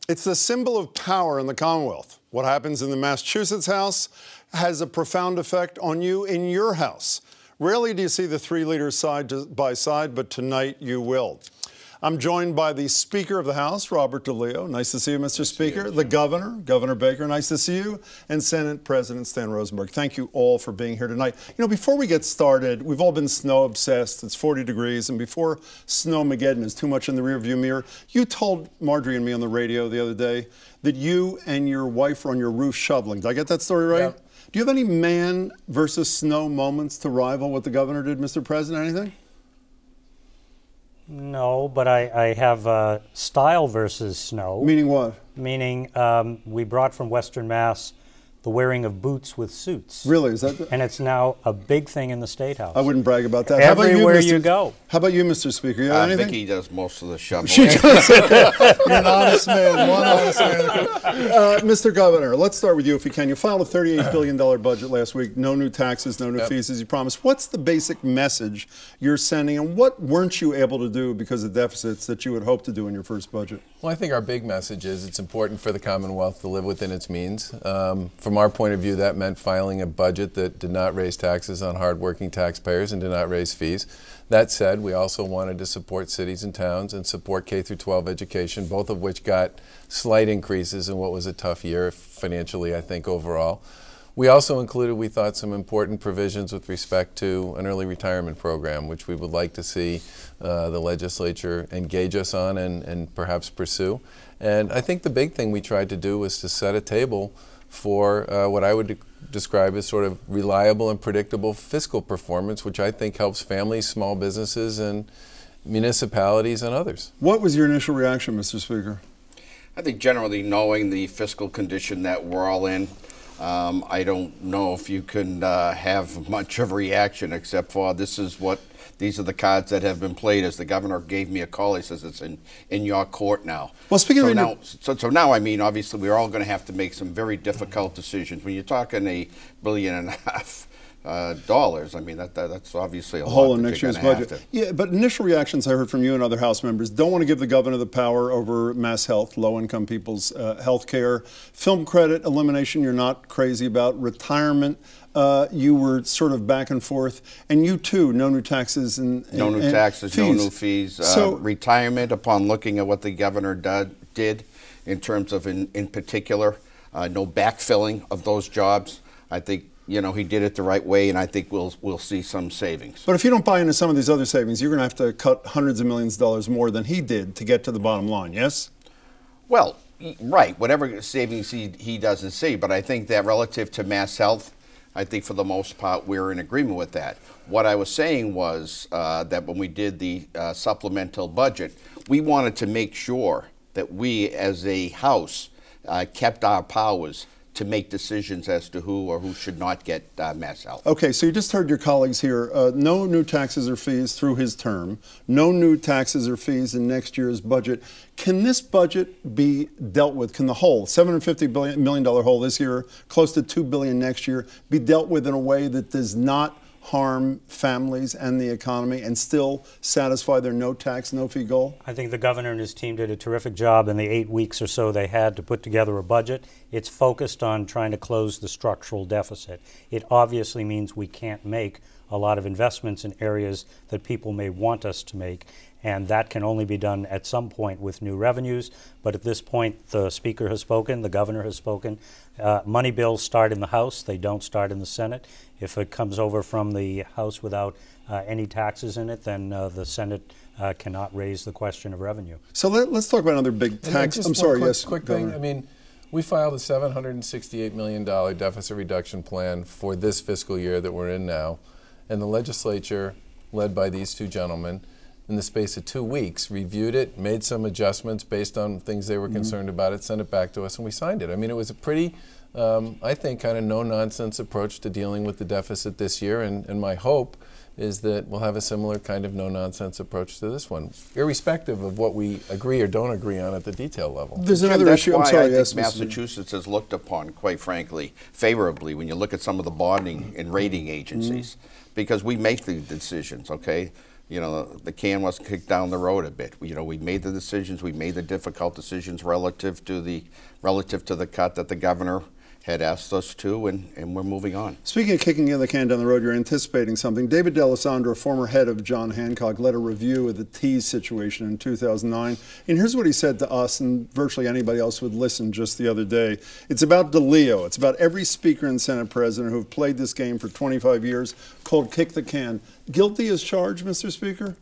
It's the symbol of power in the Commonwealth. What happens in the Massachusetts House has a profound effect on you in your house. Rarely do you see the three leaders side by side, but tonight you will. I'm joined by the Speaker of the House, Robert DeLeo. Nice to see you, Mr. Speaker. The Governor, Governor Baker. Nice to see you. And Senate President Stan Rosenberg. Thank you all for being here tonight. You know, before we get started, we've all been snow obsessed. It's 40 degrees. And before Snowmageddon is too much in the rearview mirror, you told Marjorie and me on the radio the other day that you and your wife were on your roof shoveling. Did I get that story right? Yeah. Do you have any man versus snow moments to rival what the governor did, Mr. President? Anything? No, but I have style versus snow. Meaning what? Meaning we brought from Western Mass the wearing of boots with suits. Really? Is that? And it's now a big thing in the State House. I wouldn't brag about that. Everywhere How about you, Mr. you go. How about you, Mr. Speaker? You have anything? Vicky does most of the shoveling. You're an honest man. One honest man. Mr. Governor, let's start with you if you can. You filed a $38 billion budget last week. No new taxes, no new fees, as you promised. What's the basic message you're sending, and what weren't you able to do because of deficits that you had hoped to do in your first budget? Well, I think our big message is it's important for the Commonwealth to live within its means. From our point of view, that meant filing a budget that did not raise taxes on hardworking taxpayers and did not raise fees. That said, we also wanted to support cities and towns and support K-12 education, both of which got slight increases in what was a tough year financially, I think, overall. We also included, we thought, some important provisions with respect to an early retirement program, which we would like to see the legislature engage us on and perhaps pursue. And I think the big thing we tried to do was to set a table for what I would describe as sort of reliable and predictable fiscal performance, which I think helps families, small businesses, and municipalities and others. What was your initial reaction, Mr. Speaker? I think generally knowing the fiscal condition that we're all in, I don't know if you can have much of a reaction except for these are the cards that have been played. As the governor gave me a call, he says it's in your court now. Well, speaking so now, I mean, obviously, we're all going to have to make some very difficult decisions. When you're talking $1.5 billion, I mean, that's obviously a whole lot in that next you're year's gonna have budget. to. Yeah, but initial reactions I heard from you and other House members don't want to give the governor the power over mass health, low-income people's health care. Film credit elimination, you're not crazy about. Retirement, you were sort of back and forth. And you, too, no new taxes and no new taxes, fees. no new fees. So, retirement, upon looking at what the governor did in terms of, in particular, no backfilling of those jobs. I think, you know, he did it the right way, and I think we'll see some savings. But if you don't buy into some of these other savings, you're going to have to cut hundreds of millions of dollars more than he did to get to the bottom line, yes? Well, right, whatever savings he doesn't see, but I think that relative to mass health, I think for the most part we're in agreement with that. What I was saying was that when we did the supplemental budget, we wanted to make sure that we as a House kept our powers to make decisions as to who or who should not get mass health. Okay, so you just heard your colleagues here. No new taxes or fees through his term. No new taxes or fees in next year's budget. Can this budget be dealt with? Can the whole $750 million hole this year, close to $2 billion next year, be dealt with in a way that does not harm families and the economy and still satisfy their no tax, no fee goal? I think the governor and his team did a terrific job in the 8 weeks or so they had to put together a budget. It's focused on trying to close the structural deficit. It obviously means we can't make a lot of investments in areas that people may want us to make, and that can only be done at some point with new revenues. But at this point, the Speaker has spoken, the Governor has spoken. Money bills start in the House, they don't start in the Senate. If it comes over from the House without any taxes in it, then the Senate cannot raise the question of revenue. So let's talk about another big tax. I'm sorry, yes. Quick thing. I mean, we filed a $768 million deficit reduction plan for this fiscal year that we're in now, and the legislature, led by these two gentlemen, in the space of 2 weeks, reviewed it, made some adjustments based on things they were concerned about it, sent it back to us, and we signed it. I mean, it was a pretty, I think, kind of no-nonsense approach to dealing with the deficit this year, and my hope is that we'll have a similar kind of no-nonsense approach to this one, irrespective of what we agree or don't agree on at the detail level. There's another issue. I'm sorry, yes, Massachusetts is looked upon, quite frankly, favorably when you look at some of the bonding and rating agencies, because we make the decisions, okay? You know, the can was kicked down the road a bit. You know, we made the decisions, we made the difficult decisions relative to the cut that the governor had asked us to, and we're moving on. Speaking of kicking the can down the road, you're anticipating something. David D'Alessandro, former head of John Hancock, led a review of the T's situation in 2009. And here's what he said to us and virtually anybody else who would listen just the other day. It's about DeLeo. It's about every speaker and Senate president who have played this game for 25 years called kick the can. Guilty as charged, Mr. Speaker?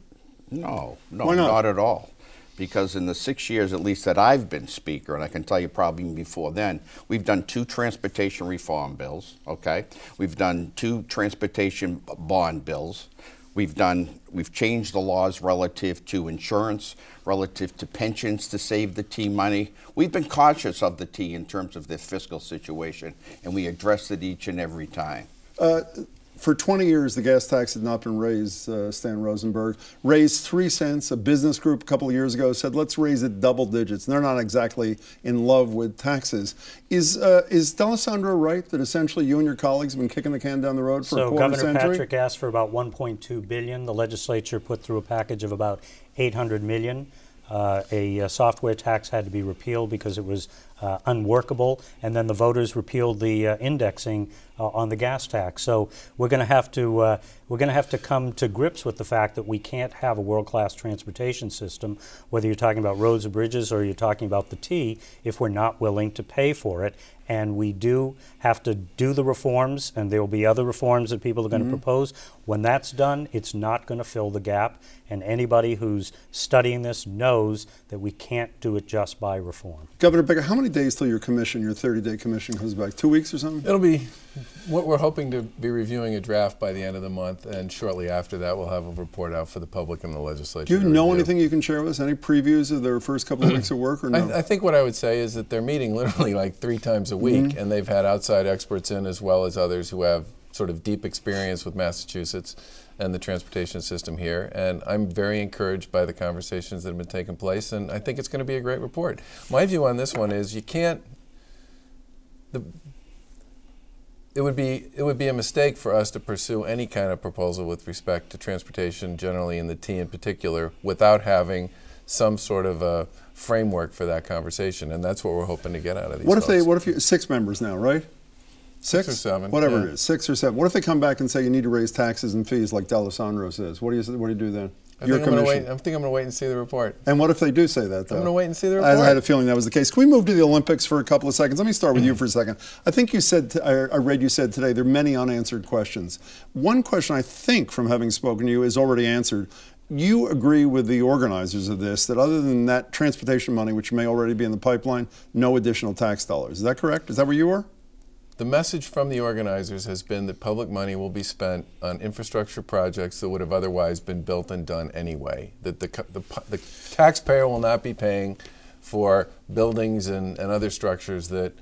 No, Why not? not at all. Because in the 6 years, at least, that I've been Speaker, and I can tell you probably even before then, we've done 2 transportation reform bills, okay? We've done 2 transportation bond bills. We've changed the laws relative to insurance, relative to pensions to save the T money. We've been cautious of the T in terms of their fiscal situation, and we addressed it each and every time. For 20 years, the gas tax had not been raised, Stan Rosenberg. Raised 3 cents. A business group a couple of years ago said, let's raise it double digits. And they're not exactly in love with taxes. Is D'Alessandro right that essentially you and your colleagues have been kicking the can down the road for a quarter century? So Governor Patrick asked for about $1.2 billion. The legislature put through a package of about $800 million. A software tax had to be repealed because it was unworkable, and then the voters repealed the indexing on the gas tax. So we're going to have to come to grips with the fact that we can't have a world-class transportation system, whether you're talking about roads or bridges or you're talking about the T, if we're not willing to pay for it. And we do have to do the reforms, and there will be other reforms that people are going to propose. When that's done, it's not going to fill the gap, and anybody who's studying this knows that we can't do it just by reform. Governor Baker, how many days till your 30-day commission comes back? 2 weeks or something? It'll be, we're hoping to be reviewing a draft by the end of the month, and shortly after that we'll have a report out for the public and the legislature. Do you know anything you can share with us? Any previews of their first couple of weeks of work or no? I think what I would say is that they're meeting literally like 3 times a week, and they've had outside experts in as well as others who have sort of deep experience with Massachusetts and the transportation system here. And I'm very encouraged by the conversations that have been taking place, and I think it's going to be a great report. My view on this one is you can't, it would be a mistake for us to pursue any kind of proposal with respect to transportation generally, and the T in particular, without having some sort of a framework for that conversation, and that's what we're hoping to get out of these. What if you're 6 members now, right? 6 or 7, whatever yeah. it is, 6 or 7. What if they come back and say you need to raise taxes and fees like D'Alessandro says? What do you do then? I think I'm going to wait and see the report. And what if they do say that, though? I'm going to wait and see the report. I had a feeling that was the case. Can we move to the Olympics for a couple of seconds? Let me start with you for a second. I think you said, I read you said today, there are many unanswered questions. One question I think, from having spoken to you, is already answered. You agree with the organizers of this that other than that transportation money, which may already be in the pipeline, no additional tax dollars. Is that correct? Is that where you are? The message from the organizers has been that public money will be spent on infrastructure projects that would have otherwise been built and done anyway. That the taxpayer will not be paying for buildings and other structures that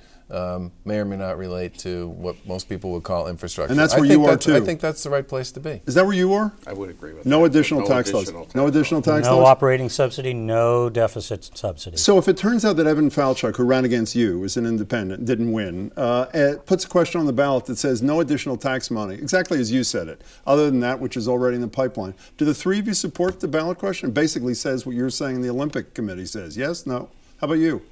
may or may not relate to what most people would call infrastructure. And that's where you are too. I think that's the right place to be. Is that where you are? I would agree with no that. Additional tax dollars. No additional tax dollars? No operating subsidy, no deficit subsidy. So if it turns out that Evan Falchuk, who ran against you as an independent, didn't win, puts a question on the ballot that says no additional tax money, exactly as you said it, other than that which is already in the pipeline, do the 3 of you support the ballot question? It basically says what you're saying the Olympic Committee says. Yes? No? How about you?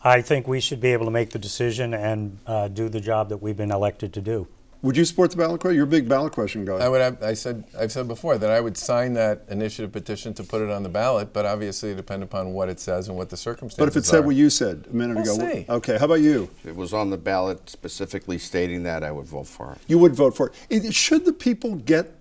I think we should be able to make the decision and do the job that we've been elected to do. Would you support the ballot question? You're a big ballot question guy. I've said before that I would sign that initiative petition to put it on the ballot, but obviously it depends upon what it says and what the circumstances are. But if it said what you said a minute ago. We'll see. Okay, how about you? If it was on the ballot specifically stating that, I would vote for it. You would vote for it. Should the people get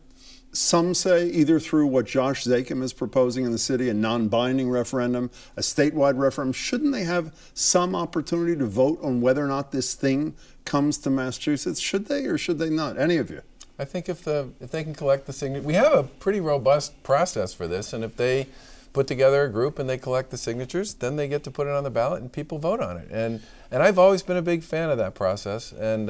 some say, either through what Josh Zakim is proposing in the city, a non-binding referendum, a statewide referendum, shouldn't they have some opportunity to vote on whether or not this thing comes to Massachusetts? Should they or should they not? Any of you? I think if they can collect the signatures, we have a pretty robust process for this, and if they put together a group and they collect the signatures, then they get to put it on the ballot and people vote on it. And I've always been a big fan of that process, and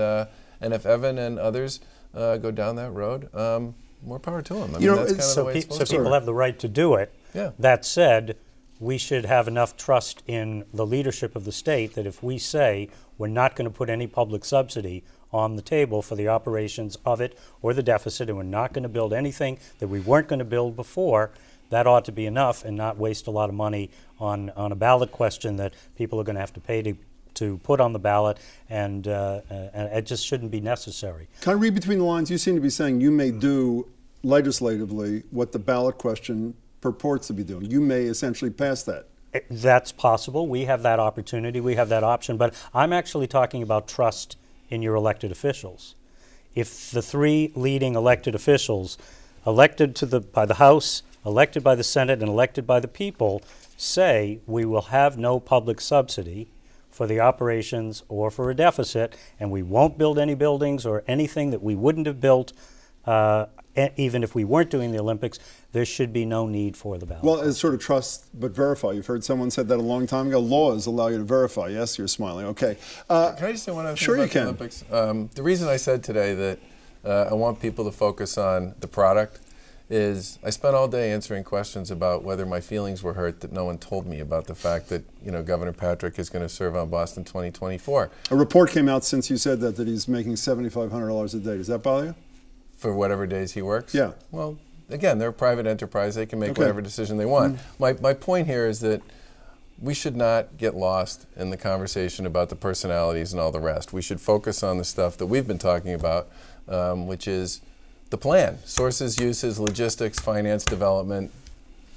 if Evan and others go down that road, more power to them. I mean, that's kind of the way it's supposed to people work. have the right to do it. Yeah. That said, we should have enough trust in the leadership of the state that if we say we're not going to put any public subsidy on the table for the operations of it or the deficit, and we're not going to build anything that we weren't going to build before, that ought to be enough and not waste a lot of money on a ballot question that people are going to have to pay to put on the ballot, and it just shouldn't be necessary. Can I read between the lines? You seem to be saying you may do legislatively what the ballot question purports to be doing. You may essentially pass that. That's possible. We have that opportunity. We have that option. But I'm actually talking about trust in your elected officials. If the three leading elected officials, elected by the House, elected by the Senate, and elected by the people, say we will have no public subsidy for the operations or for a deficit, and we won't build any buildings or anything that we wouldn't have built even if we weren't doing the Olympics, there should be no need for the ballot. Well, it's sort of trust but verify. You've heard someone said that a long time ago. Laws allow you to verify. Yes, you're smiling. Okay. Can I just say one other thing about the Olympics? The reason I said today that I want people to focus on the product is I spent all day answering questions about whether my feelings were hurt that no one told me about the fact that, you know, Governor Patrick is going to serve on Boston 2024. A report came out since you said that he's making $7,500 a day. Does that bother you? For whatever days he works? Yeah. Well, again, they're a private enterprise. They can make whatever decision they want. My point here is that we should not get lost in the conversation about the personalities and all the rest. We should focus on the stuff that we've been talking about, which is the plan. Sources, uses, logistics, finance, development.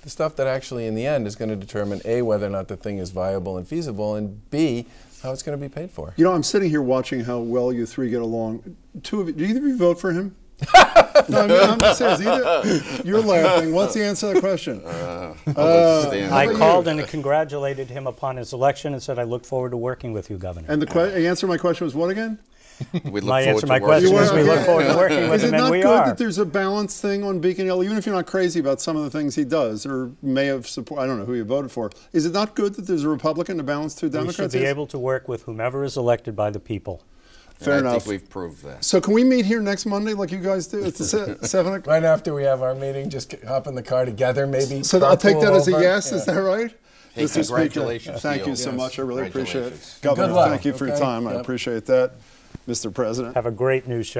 The stuff that actually in the end is going to determine A, whether or not the thing is viable and feasible, and B, how it's going to be paid for. You know, I'm sitting here watching how well you three get along. Two of you, do either of you vote for him? No, I'm serious. You're laughing. What's the answer to the question? I called and congratulated him upon his election and said I look forward to working with you, Governor. And the answer to my question was what again? My answer to my question is we look forward to working with him, and we are. Is it not good that there's a balanced thing on Beacon Hill, even if you're not crazy about some of the things he does or may have support? I don't know who you voted for. Is it not good that there's a Republican to balance two Democrats? We should be able to work with whomever is elected by the people. Fair enough. I think we've proved that. So can we meet here next Monday like you guys do? It's 7 o'clock? Right after we have our meeting, just hop in the car together, maybe. So I'll take that as a yes, is that right? Hey, Mr. congratulations. Speaker, thank you so much. I really appreciate it. Good Governor, luck. thank you for your time. I appreciate that. Mr. President. Have a great news show.